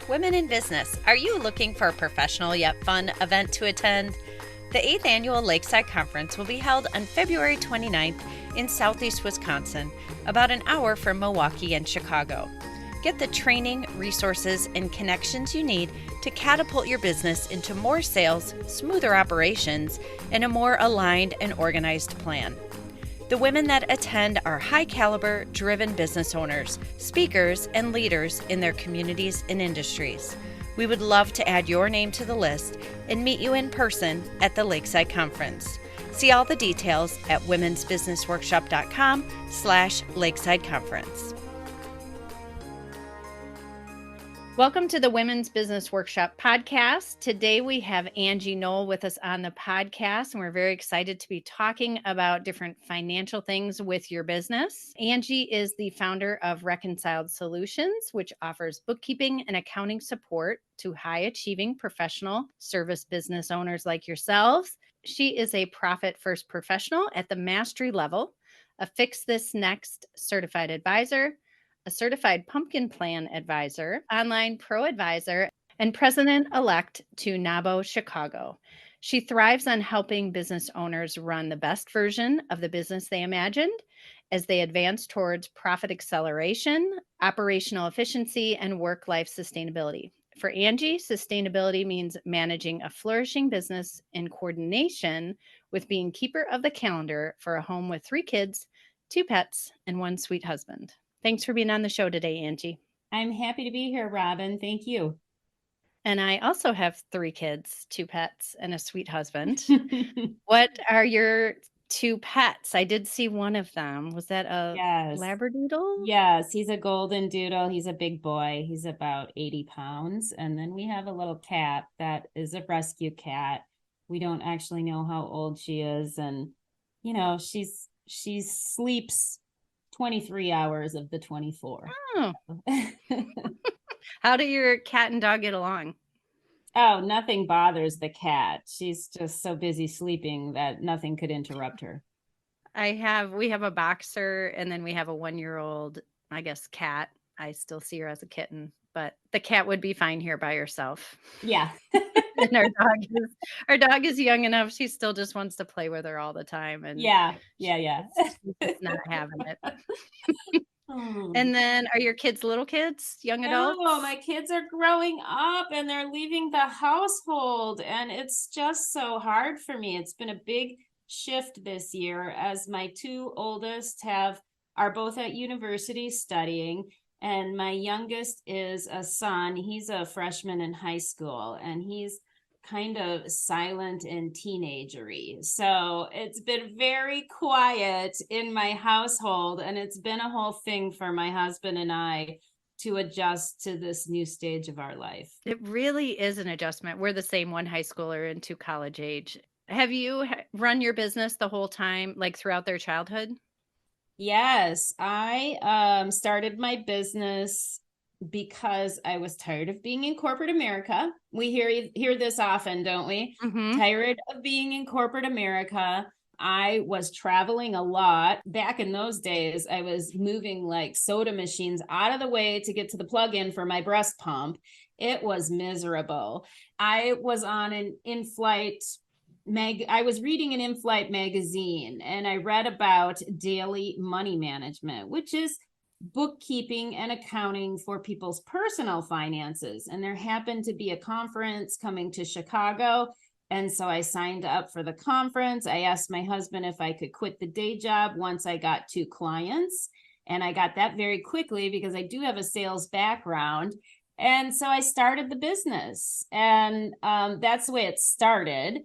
Women in Business. Are you looking for a professional yet fun event to attend? The 8th Annual Lakeside Conference will be held on February 29th in Southeast Wisconsin, about an hour from Milwaukee and Chicago. Get the training, resources, and connections you need to catapult your business into more sales, smoother operations, and a more aligned and organized plan. The women that attend are high-caliber, driven business owners, speakers, and leaders in their communities and industries. We would love to add your name to the list and meet you in person at the Lakeside Conference. See all the details at womensbusinessworkshop.com/Lakeside Conference. Welcome to the Women's Business Workshop podcast. Today we have Angie Noll with us on the podcast, and we're very excited to be talking about different financial things with your business. Angie is the founder of Reconciled Solutions, which offers bookkeeping and accounting support to high-achieving professional service business owners like yourselves. She is a Profit First professional at the mastery level, a Fix This Next certified advisor, a certified pumpkin plan advisor, online pro advisor, and president-elect to NABO Chicago. She thrives on helping business owners run the best version of the business they imagined as they advance towards profit acceleration, operational efficiency, and work-life sustainability. For Angie, sustainability means managing a flourishing business in coordination with being keeper of the calendar for a home with 3 kids, 2 pets, and 1 sweet husband. Thanks for being on the show today, Angie. I'm happy to be here, Robin. Thank you. And I also have 3 kids, 2 pets, and a sweet husband. What are your 2 pets? I did see one of them. Was that a Labradoodle? Yes, he's a golden doodle. He's a big boy. He's about 80 pounds. And then we have a little cat that is a rescue cat. We don't actually know how old she is. And, you know, she sleeps 23 hours of the 24. Oh. How do your cat and dog get along? Oh, nothing bothers the cat. She's just so busy sleeping that nothing could interrupt her. We have a boxer, and then we have a 1-year-old, I guess, cat. I still see her as a kitten, but the cat would be fine here by herself. Yeah. And our dog is young enough. She still just wants to play with her all the time. And yeah. She's not having it. And then are your kids little kids, young adults? No, my kids are growing up and they're leaving the household, and it's just so hard for me. It's been a big shift this year as my 2 oldest are both at university studying, and my youngest is a son. He's a freshman in high school, and he's kind of silent and teenagery. So it's been very quiet in my household, and it's been a whole thing for my husband and I to adjust to this new stage of our life. It really is an adjustment. We're the same, 1 high schooler and 2 college age. Have you run your business the whole time, like throughout their childhood? Yes, I started my business because I was tired of being in corporate America. We hear this often, don't we? Mm-hmm. Tired of being in corporate America. I was traveling a lot. Back in those days, I was moving like soda machines out of the way to get to the plug-in for my breast pump. It was miserable. I was on an in-flight I was reading an in-flight magazine, and I read about daily money management, which is bookkeeping and accounting for people's personal finances. And there happened to be a conference coming to Chicago. And so I signed up for the conference. I asked my husband if I could quit the day job once I got 2 clients. And I got that very quickly because I do have a sales background. And so I started the business. And that's the way it started.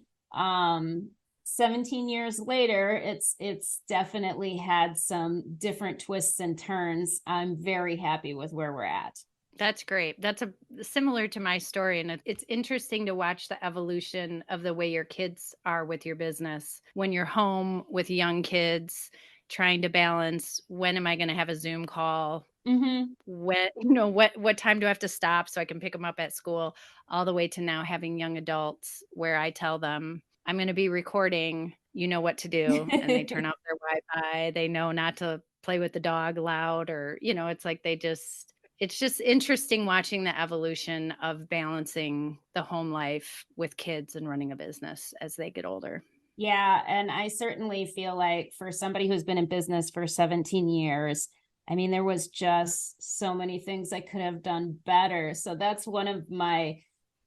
17 years later, it's definitely had some different twists and turns. I'm very happy with where we're at. That's great. That's similar to my story. And it's interesting to watch the evolution of the way your kids are with your business. When you're home with young kids, trying to balance, when am I going to have a Zoom call? Mm-hmm. What time do I have to stop so I can pick them up at school, all the way to now having young adults where I tell them, I'm going to be recording, you know what to do. And they turn off their Wi-Fi. They know not to play with the dog loud, or, it's like they just It's just interesting watching the evolution of balancing the home life with kids and running a business as they get older. Yeah, and I certainly feel like for somebody who's been in business for 17 years, I mean, there was just so many things I could have done better. So that's one of my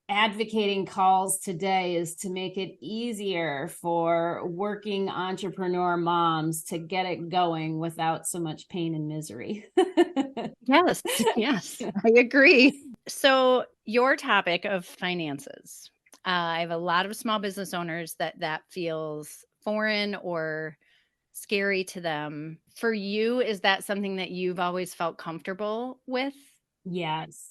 advocating calls today, is to make it easier for working entrepreneur moms to get it going without so much pain and misery. Yes, yes, I agree. So, your topic of finances. I have a lot of small business owners that feels foreign or scary to them. For you, is that something that you've always felt comfortable with? Yes.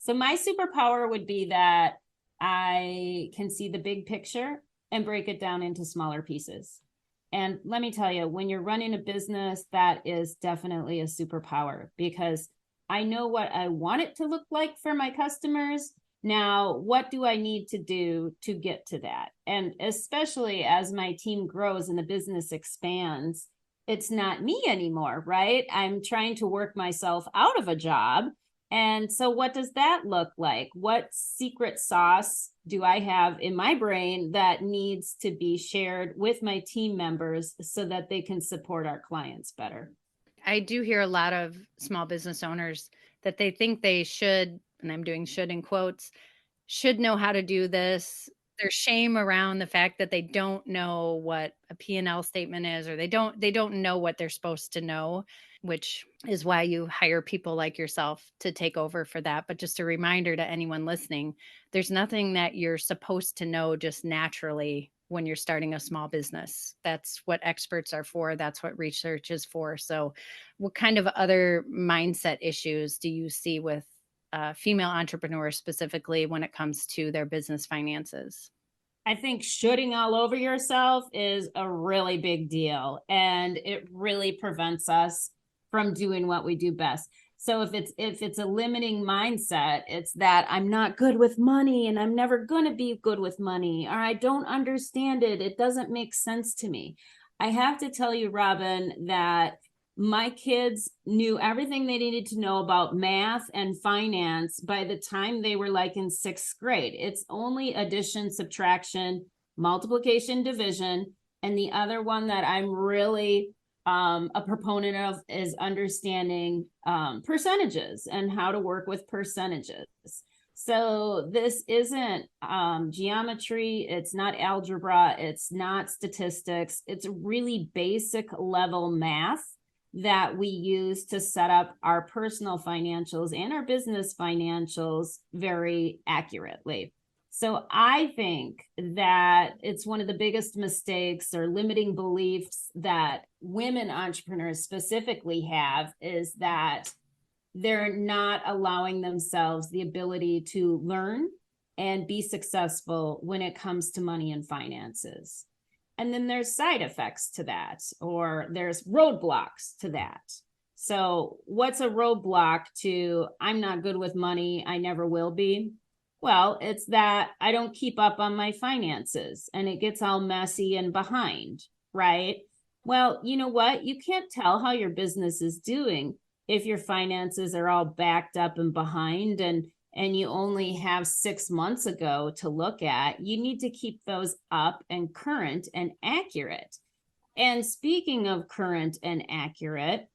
So my superpower would be that I can see the big picture and break it down into smaller pieces. And let me tell you, when you're running a business, that is definitely a superpower, because I know what I want it to look like for my customers. Now, what do I need to do to get to that? And especially as my team grows and the business expands, it's not me anymore, right? I'm trying to work myself out of a job. And so, what does that look like? What secret sauce do I have in my brain that needs to be shared with my team members so that they can support our clients better? I do hear a lot of small business owners that they think they should, and I'm doing should in quotes, should know how to do this. There's shame around the fact that they don't know what a P&L statement is, or they don't know what they're supposed to know, which is why you hire people like yourself to take over for that. But just a reminder to anyone listening, there's nothing that you're supposed to know just naturally when you're starting a small business. That's what experts are for, that's what research is for. So what kind of other mindset issues do you see with female entrepreneurs specifically when it comes to their business finances? I think shooting all over yourself is a really big deal, and it really prevents us from doing what we do best. So if it's a limiting mindset, it's that I'm not good with money and I'm never going to be good with money, or I don't understand it, it doesn't make sense to me. I have to tell you, Robin, that my kids knew everything they needed to know about math and finance by the time they were like in sixth grade. It's only addition, subtraction, multiplication, division. And the other one that I'm really a proponent of is understanding percentages and how to work with percentages. So this isn't geometry, it's not algebra, it's not statistics, it's really basic level math that we use to set up our personal financials and our business financials very accurately. So I think that it's one of the biggest mistakes or limiting beliefs that women entrepreneurs specifically have, is that they're not allowing themselves the ability to learn and be successful when it comes to money and finances. And then there's side effects to that, or there's roadblocks to that. So, what's a roadblock to I'm not good with money, I never will be? Well, it's that I don't keep up on my finances and it gets all messy and behind, right? Well, you know what? You can't tell how your business is doing if your finances are all backed up and behind, and you only have 6 months ago to look at. You need to keep those up and current and accurate. And speaking of current and accurate,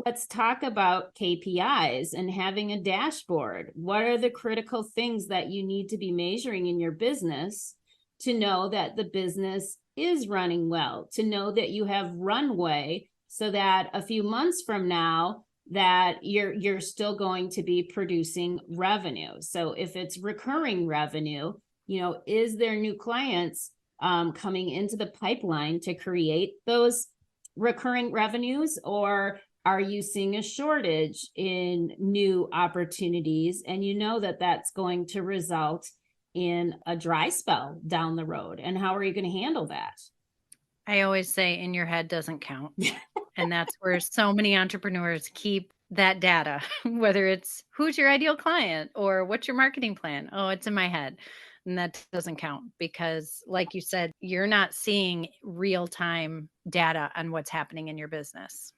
let's talk about KPIs and having a dashboard. What are the critical things that you need to be measuring in your business to know that the business is running well, to know that you have runway so that a few months from now that you're still going to be producing revenue. So if it's recurring revenue, is there new clients coming into the pipeline to create those recurring revenues, or are you seeing a shortage in new opportunities, and that that's going to result in a dry spell down the road? And how are you going to handle that? I always say in your head doesn't count. And that's where so many entrepreneurs keep that data, whether it's who's your ideal client or what's your marketing plan. Oh, it's in my head. And that doesn't count because, like you said, you're not seeing real time data on what's happening in your business.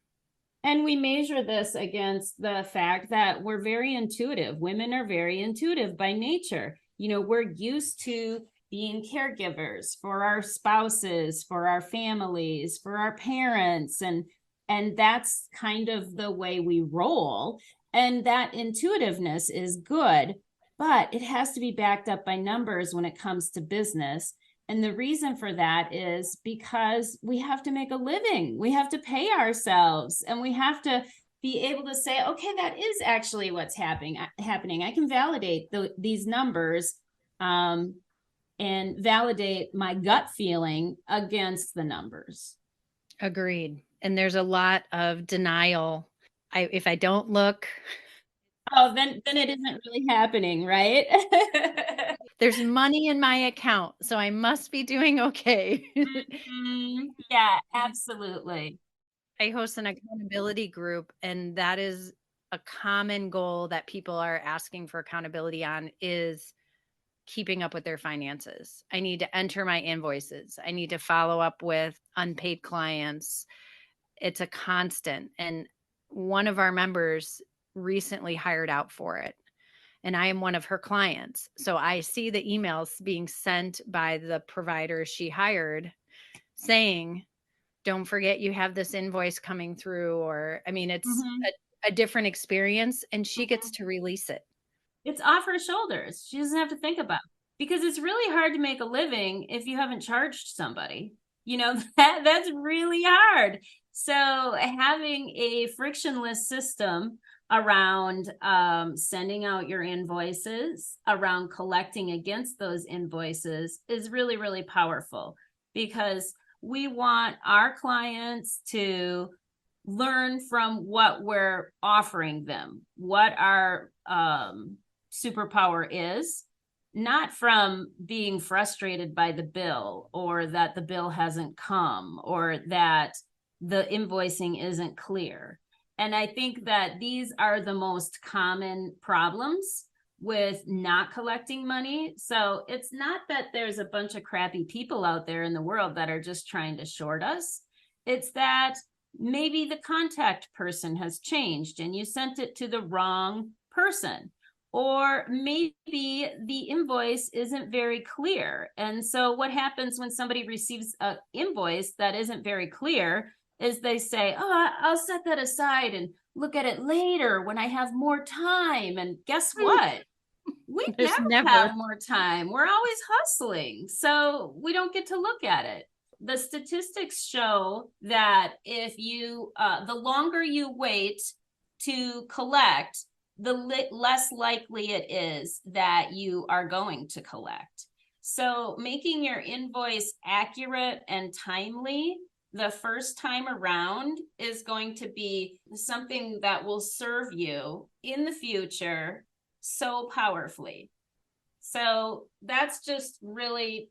And we measure this against the fact that we're very intuitive. Women are very intuitive by nature. We're used to being caregivers for our spouses, for our families, for our parents, and that's kind of the way we roll. And that intuitiveness is good, but it has to be backed up by numbers when it comes to business. And the reason for that is because we have to make a living. We have to pay ourselves, and we have to be able to say, okay, that is actually what's happening. I can validate these numbers, and validate my gut feeling against the numbers. Agreed. And there's a lot of denial. If I don't look, Oh, then it isn't really happening, right? there's money in my account, so I must be doing okay. Yeah, absolutely. I host an accountability group, and that is a common goal that people are asking for accountability on is keeping up with their finances. I need to enter my invoices. I need to follow up with unpaid clients. It's a constant. And one of our members recently hired out for it. And I am one of her clients. So I see the emails being sent by the provider she hired saying, don't forget you have this invoice coming through. Or, I mean, it's Mm-hmm. a different experience, and she gets to release it. It's off her shoulders. She doesn't have to think about it. Because it's really hard to make a living if you haven't charged somebody. That's really hard. So having a frictionless system around sending out your invoices, around collecting against those invoices is really, really powerful, because we want our clients to learn from what we're offering them, what our superpower is, not from being frustrated by the bill, or that the bill hasn't come, or that the invoicing isn't clear. And I think that these are the most common problems with not collecting money. So it's not that there's a bunch of crappy people out there in the world that are just trying to short us. It's that maybe the contact person has changed and you sent it to the wrong person, or maybe the invoice isn't very clear. And so what happens when somebody receives an invoice that isn't very clear is they say, oh, I'll set that aside and look at it later when I have more time. And guess what? We There's never never. have more time. We're always hustling. So we don't get to look at it. The statistics show that if you, the longer you wait to collect, the less likely it is that you are going to collect. So making your invoice accurate and timely the first time around is going to be something that will serve you in the future so powerfully. So that's just really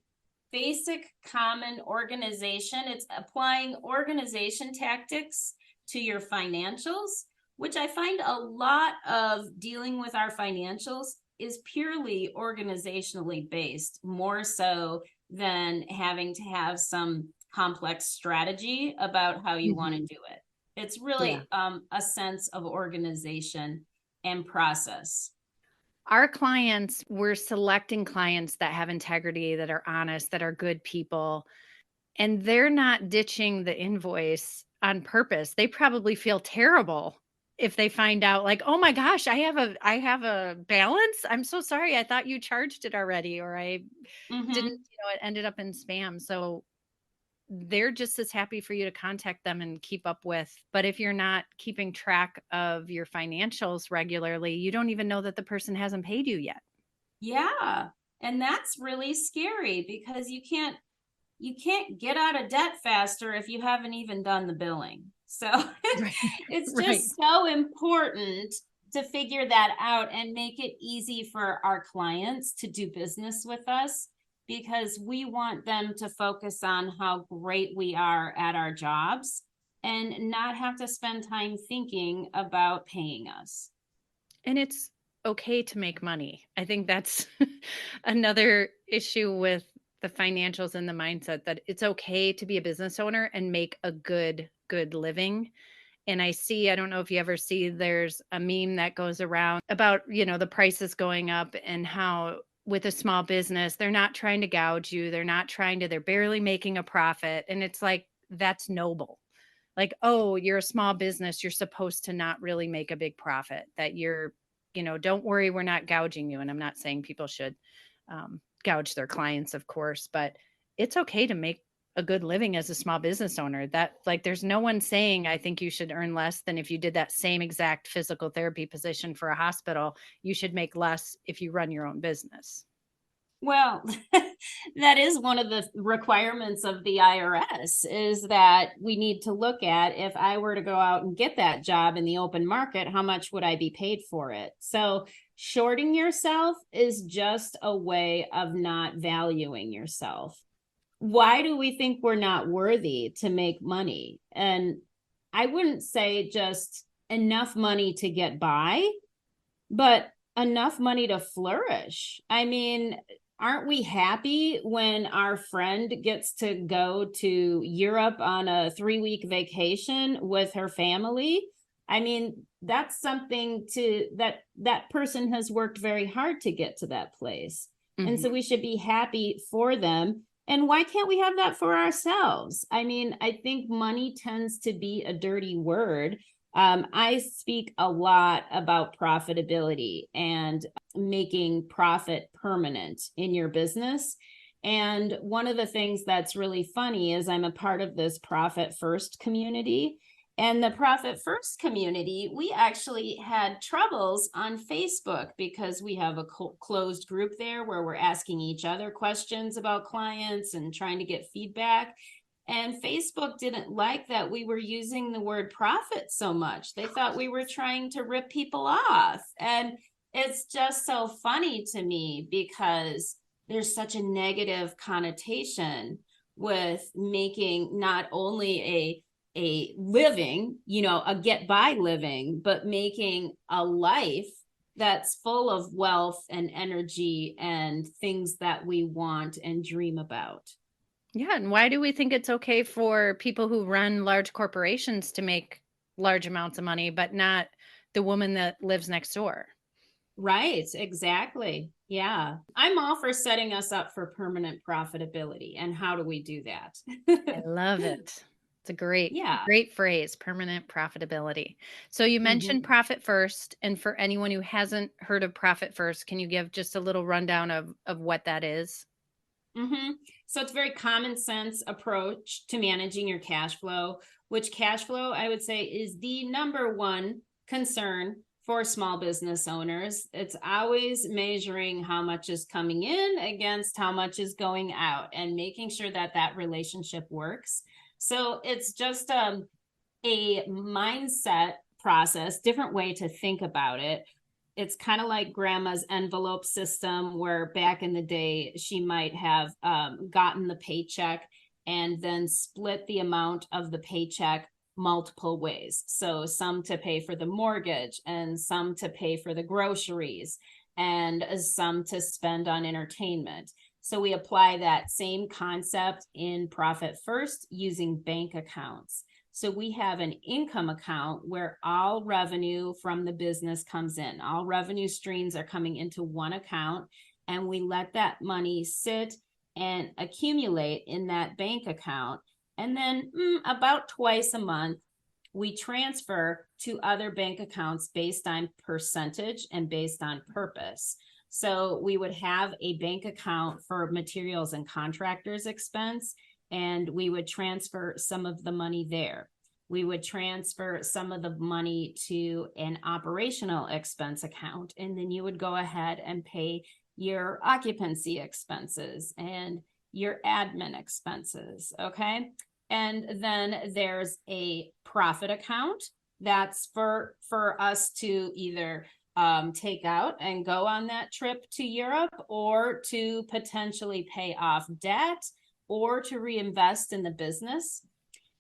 basic common organization. It's applying organization tactics to your financials, which I find a lot of dealing with our financials is purely organizationally based, more so than having to have some complex strategy about how you want to do it. It's really a sense of organization and process. Our clients, we're selecting clients that have integrity, that are honest, that are good people, and they're not ditching the invoice on purpose. They probably feel terrible if they find out like, "Oh my gosh, I have a balance. I'm so sorry. I thought you charged it already, or I didn't, Mm-hmm. it ended up in spam." So they're just as happy for you to contact them and keep up with. But if you're not keeping track of your financials regularly, you don't even know that the person hasn't paid you yet. Yeah. And that's really scary, because you can't get out of debt faster if you haven't even done the billing. So Right. it's Right. just so important to figure that out and make it easy for our clients to do business with us, because we want them to focus on how great we are at our jobs and not have to spend time thinking about paying us. And it's okay to make money. I think that's another issue with the financials and the mindset, that it's okay to be a business owner and make a good living. And I don't know if you ever see, there's a meme that goes around about, the prices going up and how with a small business, they're not trying to gouge you. They're barely making a profit. And it's like, that's noble. Like, oh, you're a small business. You're supposed to not really make a big profit, that don't worry, we're not gouging you. And I'm not saying people should gouge their clients, of course, but it's okay to make a good living as a small business owner. That, like, there's no one saying, I think you should earn less than if you did that same exact physical therapy position for a hospital. You should make less if you run your own business. Well, that is one of the requirements of the IRS, is that we need to look at, if I were to go out and get that job in the open market, how much would I be paid for it? So shorting yourself is just a way of not valuing yourself. Why do we think we're not worthy to make money? And I wouldn't say just enough money to get by, but enough money to flourish. I mean, aren't we happy when our friend gets to go to Europe on a 3-week vacation with her family? I mean, that's something that person has worked very hard to get to that place. Mm-hmm. And so we should be happy for them. And why can't we have that for ourselves? I mean, I think money tends to be a dirty word. I speak a lot about profitability and making profit permanent in your business. And one of the things that's really funny is I'm a part of this Profit First community. And the Profit First community, we actually had troubles on Facebook because we have a closed group there where we're asking each other questions about clients and trying to get feedback. And Facebook didn't like that we were using the word profit so much. They thought we were trying to rip people off. And it's just so funny to me because there's such a negative connotation with making not only a living, a get by living, but making a life that's full of wealth and energy and things that we want and dream about. Yeah. And why do we think it's okay for people who run large corporations to make large amounts of money, but not the woman that lives next door? Right. Exactly. Yeah. I'm all for setting us up for permanent profitability. And how do we do that? I love it. It's a great phrase, permanent profitability. So you mentioned Profit First. And for anyone who hasn't heard of Profit First, can you give just a little rundown of what that is? So it's a very common sense approach to managing your cash flow, which cash flow, I would say, is the number one concern for small business owners. It's always measuring how much is coming in against how much is going out and making sure that that relationship works. So it's just a mindset process, different way to think about it. It's kind of like grandma's envelope system, where back in the day, she might have gotten the paycheck and then split the amount of the paycheck multiple ways. So some to pay for the mortgage and some to pay for the groceries and some to spend on entertainment. So we apply that same concept in Profit First using bank accounts. So we have an income account where all revenue from the business comes in. All revenue streams are coming into one account, and we let that money sit and accumulate in that bank account. And then about twice a month, we transfer to other bank accounts based on percentage and based on purpose. So we would have a bank account for materials and contractors expense, and we would transfer some of the money there. We would transfer some of the money to an operational expense account, and then you would go ahead and pay your occupancy expenses and your admin expenses, okay? And then there's a profit account that's for us to either take out and go on that trip to Europe, or to potentially pay off debt, or to reinvest in the business.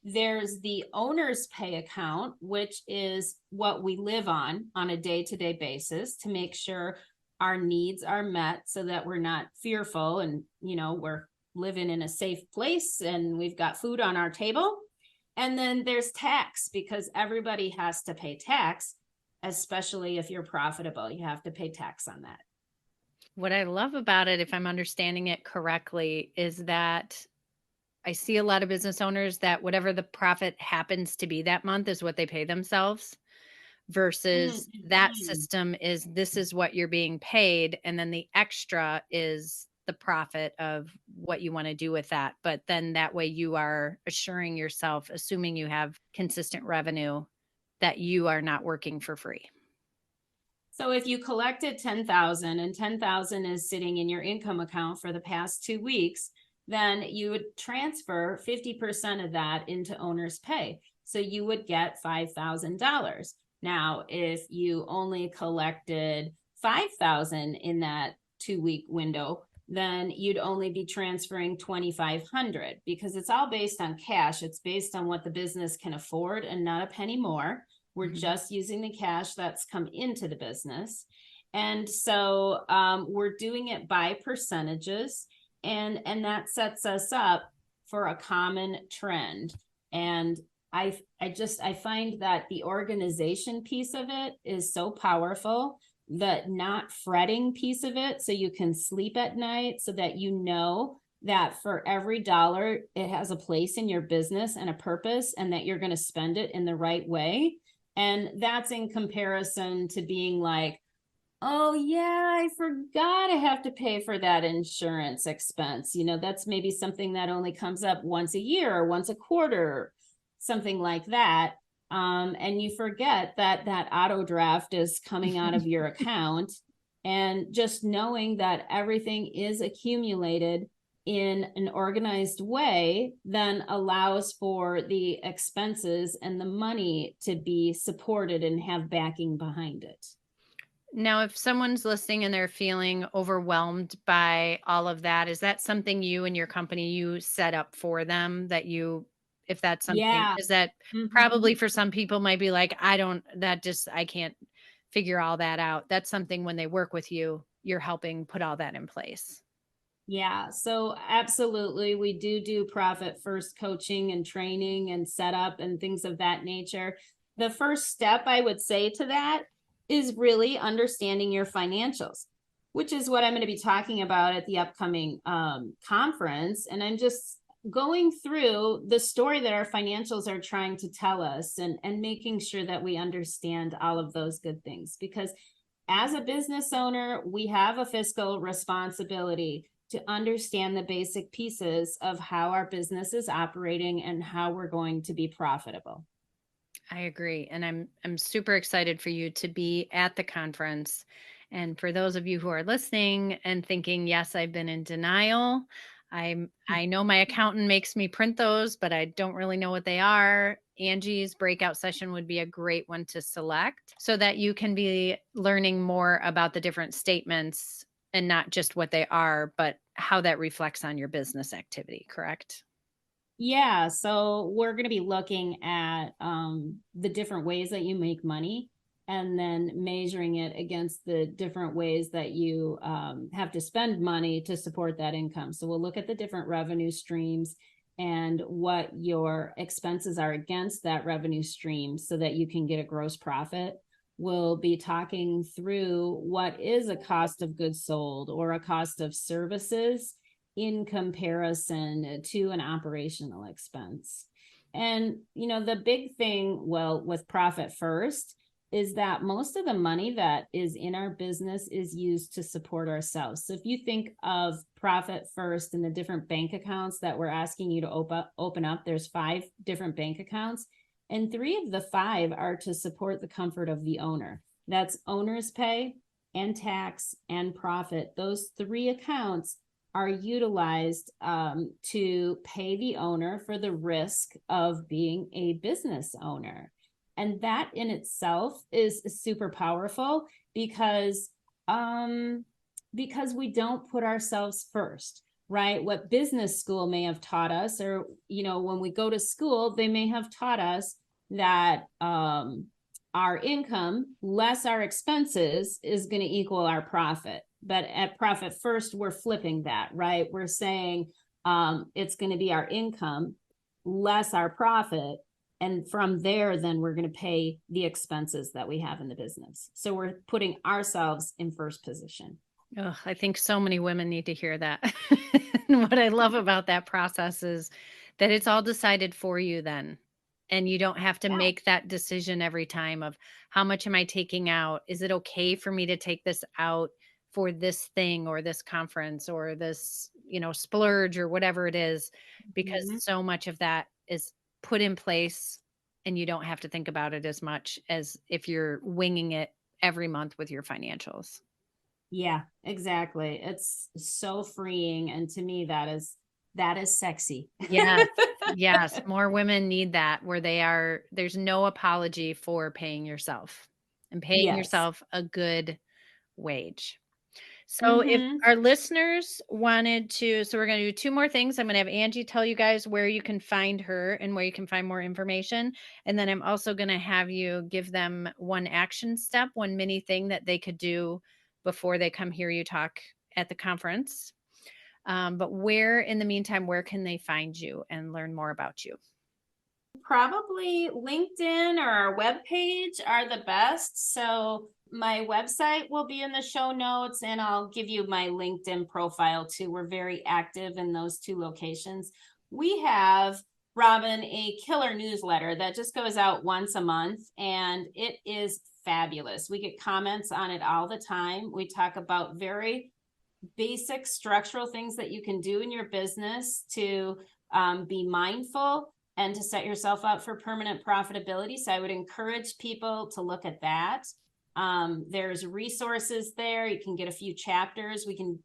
There's the owner's pay account, which is what we live on a day-to-day basis to make sure our needs are met so that we're not fearful and, we're living in a safe place and we've got food on our table. And then there's tax, because everybody has to pay tax, especially if you're profitable. You have to pay tax on that. What I love about it, if I'm understanding it correctly, is that I see a lot of business owners that whatever the profit happens to be that month is what they pay themselves, versus that Mm-hmm. system is this is what you're being paid. And then the extra is the profit of what you want to do with that. But then that way you are assuring yourself, assuming you have consistent revenue, that you are not working for free. So if you collected 10,000 and 10,000 is sitting in your income account for the past 2 weeks, then you would transfer 50% of that into owner's pay. So you would get $5,000. Now, if you only collected 5,000 in that 2 week window, then you'd only be transferring 2,500, because it's all based on cash. It's based on what the business can afford and not a penny more. We're just using the cash that's come into the business. And so we're doing it by percentages, and that sets us up for a common trend. And I find that the organization piece of it is so powerful, the not fretting piece of it, so you can sleep at night, so that you know that for every dollar, it has a place in your business and a purpose, and that you're going to spend it in the right way. And that's in comparison to being like, oh, yeah, I forgot I have to pay for that insurance expense. That's maybe something that only comes up once a year or once a quarter, something like that. And you forget that that auto draft is coming out of your account. And just knowing that everything is accumulated in an organized way then allows for the expenses and the money to be supported and have backing behind it. Now, if someone's listening and they're feeling overwhelmed by all of that, is that something you and your company you set up for them, that you, if that's something, Yeah. is that probably for some people might be like, I can't figure all that out. That's something when they work with you, you're helping put all that in place. Yeah, so absolutely. We do profit first coaching and training and setup and things of that nature. The first step I would say to that is really understanding your financials, which is what I'm going to be talking about at the upcoming conference. And I'm just going through the story that our financials are trying to tell us, and making sure that we understand all of those good things. Because as a business owner, we have a fiscal responsibility to understand the basic pieces of how our business is operating and how we're going to be profitable. I agree, and I'm super excited for you to be at the conference. And for those of you who are listening and thinking, "Yes, I've been in denial. I know my accountant makes me print those, but I don't really know what they are." Angie's breakout session would be a great one to select so that you can be learning more about the different statements and not just what they are, but how that reflects on your business activity, correct? Yeah, so we're going to be looking at the different ways that you make money, and then measuring it against the different ways that you have to spend money to support that income. So we'll look at the different revenue streams and what your expenses are against that revenue stream, so that you can get a gross profit. We'll be talking through what is a cost of goods sold or a cost of services in comparison to an operational expense. And, the big thing, well, with Profit First, is that most of the money that is in our business is used to support ourselves. So if you think of Profit First and the different bank accounts that we're asking you to open up, there's 5 different bank accounts, and 3 of the 5 are to support the comfort of the owner. That's owner's pay and tax and profit. Those 3 accounts are utilized to pay the owner for the risk of being a business owner. And that in itself is super powerful, because we don't put ourselves first, right? What business school may have taught us, or, when we go to school, they may have taught us that our income less our expenses is going to equal our profit. But at Profit First, we're flipping that, right? We're saying it's going to be our income less our profit. And from there, then we're going to pay the expenses that we have in the business. So we're putting ourselves in first position. Oh, I think so many women need to hear that. And what I love about that process is that it's all decided for you then. And you don't have to Yeah. make that decision every time of how much am I taking out? Is it okay for me to take this out for this thing or this conference or this, splurge or whatever it is? Because Mhm. so much of that is put in place and you don't have to think about it as much as if you're winging it every month with your financials. Yeah, exactly. It's so freeing. And to me, that is sexy. Yes. Yes. More women need that where there's no apology for paying yourself and paying Yes. yourself a good wage. So if Mm-hmm. our listeners wanted to, so we're going to do two more things. I'm going to have Angie tell you guys where you can find her and where you can find more information. And then I'm also going to have you give them one action step, one mini thing that they could do before they come hear you talk at the conference. But in the meantime, where can they find you and learn more about you? Probably LinkedIn or our webpage are the best. So my website will be in the show notes, and I'll give you my LinkedIn profile too. We're very active in those two locations. We have, Robin, a killer newsletter that just goes out once a month, and it is fabulous. We get comments on it all the time. We talk about very basic structural things that you can do in your business to be mindful and to set yourself up for permanent profitability. So I would encourage people to look at that. There's resources there. You can get a few chapters. We can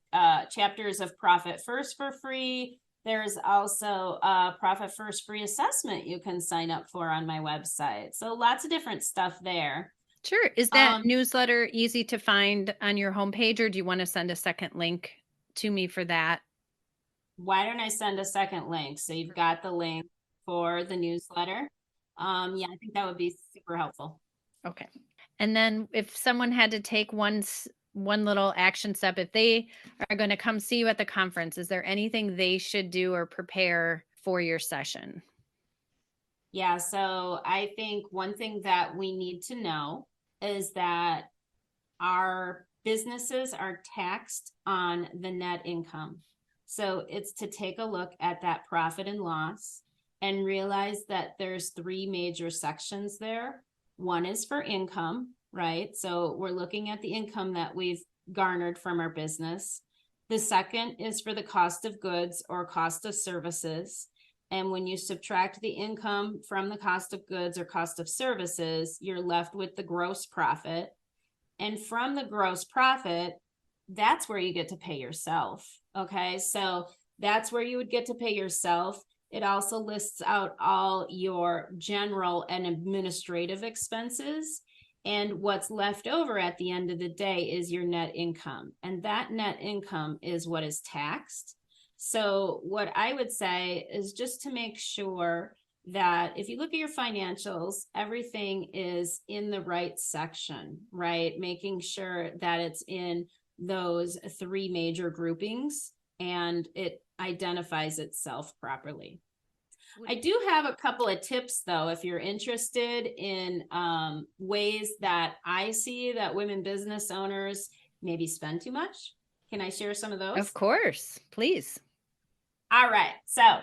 chapters of Profit First for free. There's also a Profit First free assessment you can sign up for on my website. So lots of different stuff there. Sure. Is that newsletter easy to find on your homepage, or do you want to send a second link to me for that? Why don't I send a second link? So you've got the link for the newsletter. Yeah, I think that would be super helpful. Okay. And then if someone had to take one little action step, if they are going to come see you at the conference, is there anything they should do or prepare for your session? Yeah, so I think one thing that we need to know is that our businesses are taxed on the net income. So it's to take a look at that profit and loss and realize that there's three major sections there. One is for income, right? So we're looking at the income that we've garnered from our business. The second is for the cost of goods or cost of services. And when you subtract the income from the cost of goods or cost of services, you're left with the gross profit. And from the gross profit, that's where you get to pay yourself. Okay. So that's where you would get to pay yourself. It also lists out all your general and administrative expenses. And what's left over at the end of the day is your net income. And that net income is what is taxed. So, what I would say is just to make sure that if you look at your financials, everything is in the right section, right? Making sure that it's in those three major groupings and it identifies itself properly. I do have a couple of tips though, if you're interested in ways that I see that women business owners maybe spend too much. Can I share some of those? Of course, please. All right. So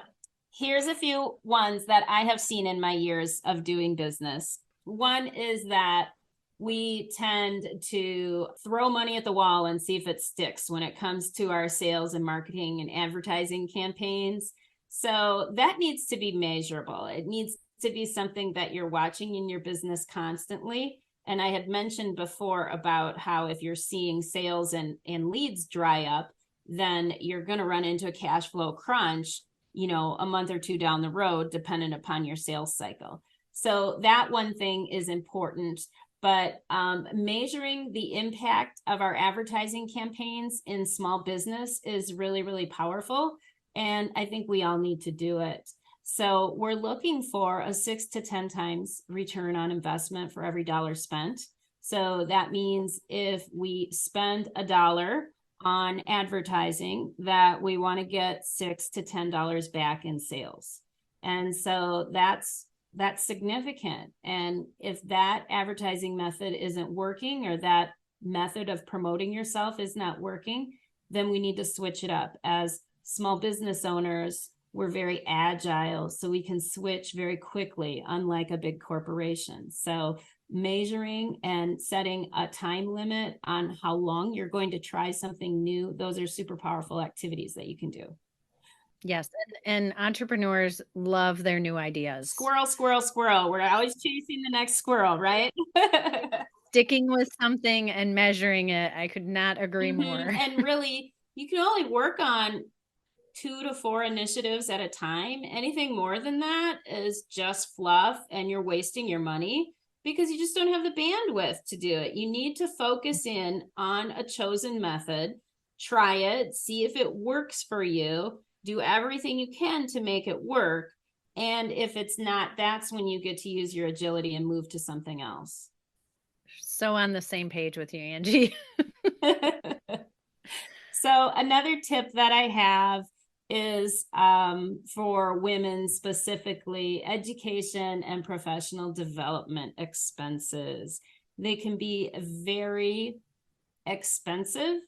here's a few ones that I have seen in my years of doing business. One is that we tend to throw money at the wall and see if it sticks when it comes to our sales and marketing and advertising campaigns. So that needs to be measurable. It needs to be something that you're watching in your business constantly. And I had mentioned before about how if you're seeing sales and leads dry up, then you're going to run into a cash flow crunch, a month or two down the road, dependent upon your sales cycle. So that one thing is important. But measuring the impact of our advertising campaigns in small business is really, really powerful. And I think we all need to do it. So we're looking for a 6 to 10 times return on investment for every dollar spent. So that means if we spend $1 on advertising, that we want to get $6 to $10 back in sales. And so that's significant. And if that advertising method isn't working, or that method of promoting yourself is not working, then we need to switch it up. As small business owners, we're very agile, so we can switch very quickly, unlike a big corporation. So measuring and setting a time limit on how long you're going to try something new, those are super powerful activities that you can do. Yes, and entrepreneurs love their new ideas. Squirrel, squirrel, squirrel. We're always chasing the next squirrel, right? Sticking with something and measuring it. I could not agree more. And really, you can only work on 2 to 4 initiatives at a time. Anything more than that is just fluff, and you're wasting your money because you just don't have the bandwidth to do it. You need to focus in on a chosen method, try it, see if it works for you, do everything you can to make it work. And if it's not, that's when you get to use your agility and move to something else. So on the same page with you, Angie. So another tip that I have is for women specifically, education and professional development expenses. They can be very expensive,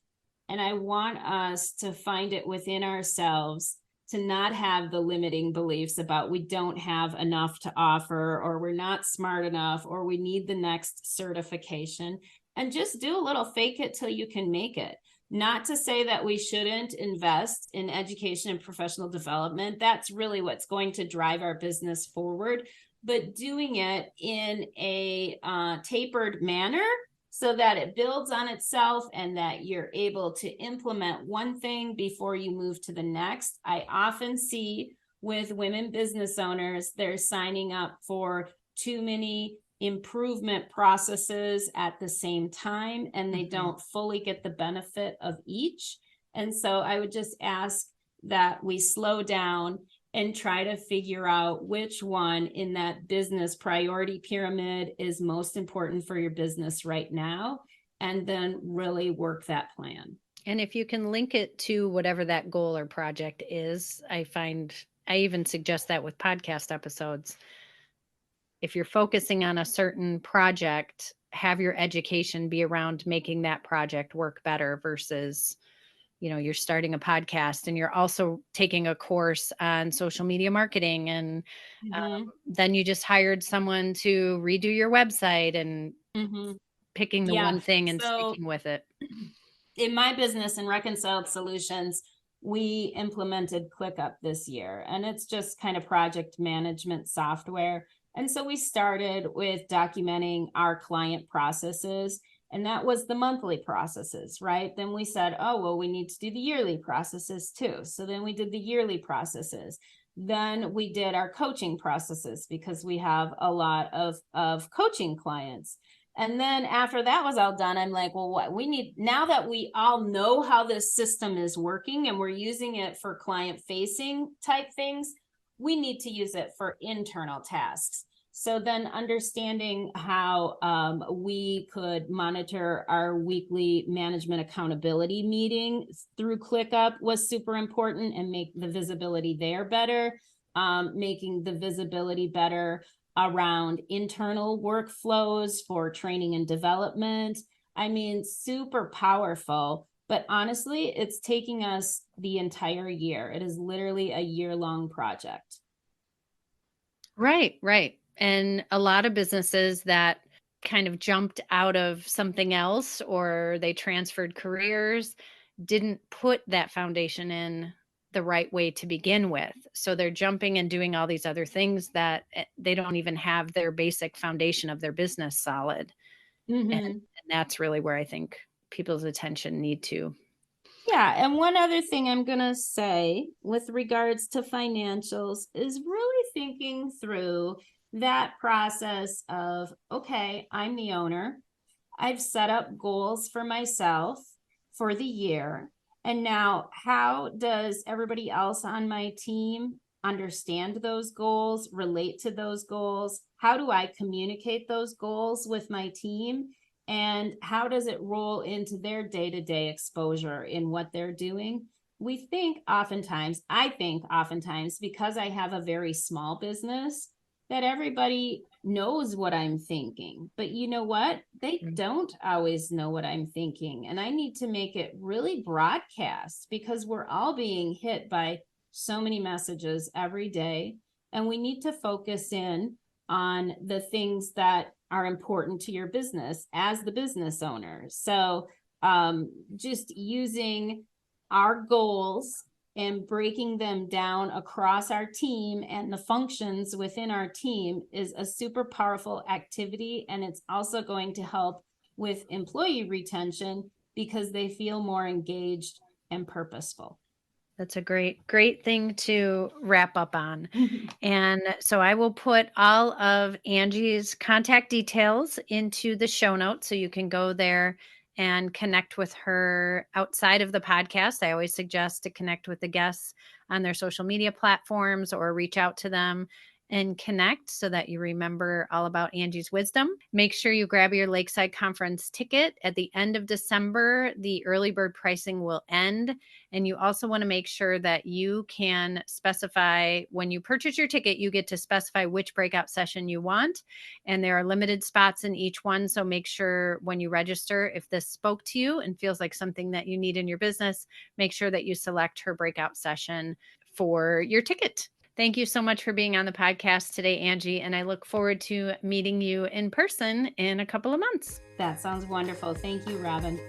and I want us to find it within ourselves to not have the limiting beliefs about we don't have enough to offer, or we're not smart enough, or we need the next certification, and just do a little fake it till you can make it. Not to say that we shouldn't invest in education and professional development. That's really what's going to drive our business forward, but doing it in a tapered manner so that it builds on itself and that you're able to implement one thing before you move to the next. I often see with women business owners, they're signing up for too many improvement processes at the same time, and they don't fully get the benefit of each. And so I would just ask that we slow down and try to figure out which one in that business priority pyramid is most important for your business right now, and then really work that plan. And if you can link it to whatever that goal or project is, I even suggest that with podcast episodes. If you're focusing on a certain project, have your education be around making that project work better versus, you're starting a podcast and you're also taking a course on social media marketing. And then you just hired someone to redo your website and picking the one thing and sticking with it. In my business in Reconciled Solutions, we implemented ClickUp this year, and it's just kind of project management software. And so we started with documenting our client processes, and that was the monthly processes, right? Then we said, oh, well, we need to do the yearly processes too. So then we did the yearly processes. Then we did our coaching processes because we have a lot of coaching clients. And then after that was all done, I'm like, well, what we need now that we all know how this system is working and we're using it for client facing type things, we need to use it for internal tasks. So then understanding how we could monitor our weekly management accountability meeting through ClickUp was super important, and make the visibility there better, making the visibility better around internal workflows for training and development. I mean, super powerful, but honestly, it's taking us the entire year. It is literally a year-long project. Right. And a lot of businesses that kind of jumped out of something else, or they transferred careers, didn't put that foundation in the right way to begin with. So they're jumping and doing all these other things that they don't even have their basic foundation of their business solid. And that's really where I think people's attention need to. Yeah. And one other thing I'm going to say with regards to financials is really thinking through that process of, okay, I'm the owner. I've set up goals for myself for the year. And now, how does everybody else on my team understand those goals, relate to those goals? How do I communicate those goals with my team? And how does it roll into their day-to-day exposure in what they're doing? I think oftentimes, because I have a very small business, that everybody knows what I'm thinking. But you know what? They don't always know what I'm thinking. And I need to make it really broadcast, because we're all being hit by so many messages every day. And we need to focus in on the things that are important to your business as the business owner. So just using our goals and breaking them down across our team and the functions within our team is a super powerful activity. And it's also going to help with employee retention because they feel more engaged and purposeful. That's a great thing to wrap up on. And so I will put all of Angie's contact details into the show notes so you can go there and connect with her outside of the podcast. I always suggest to connect with the guests on their social media platforms or reach out to them and connect so that you remember all about Angie's wisdom. Make sure you grab your Lakeside Conference ticket. At the end of December, the early bird pricing will end. And you also want to make sure that you can specify when you purchase your ticket, you get to specify which breakout session you want. And there are limited spots in each one. So make sure when you register, if this spoke to you and feels like something that you need in your business, make sure that you select her breakout session for your ticket. Thank you so much for being on the podcast today, Angie. And I look forward to meeting you in person in a couple of months. That sounds wonderful. Thank you, Robin.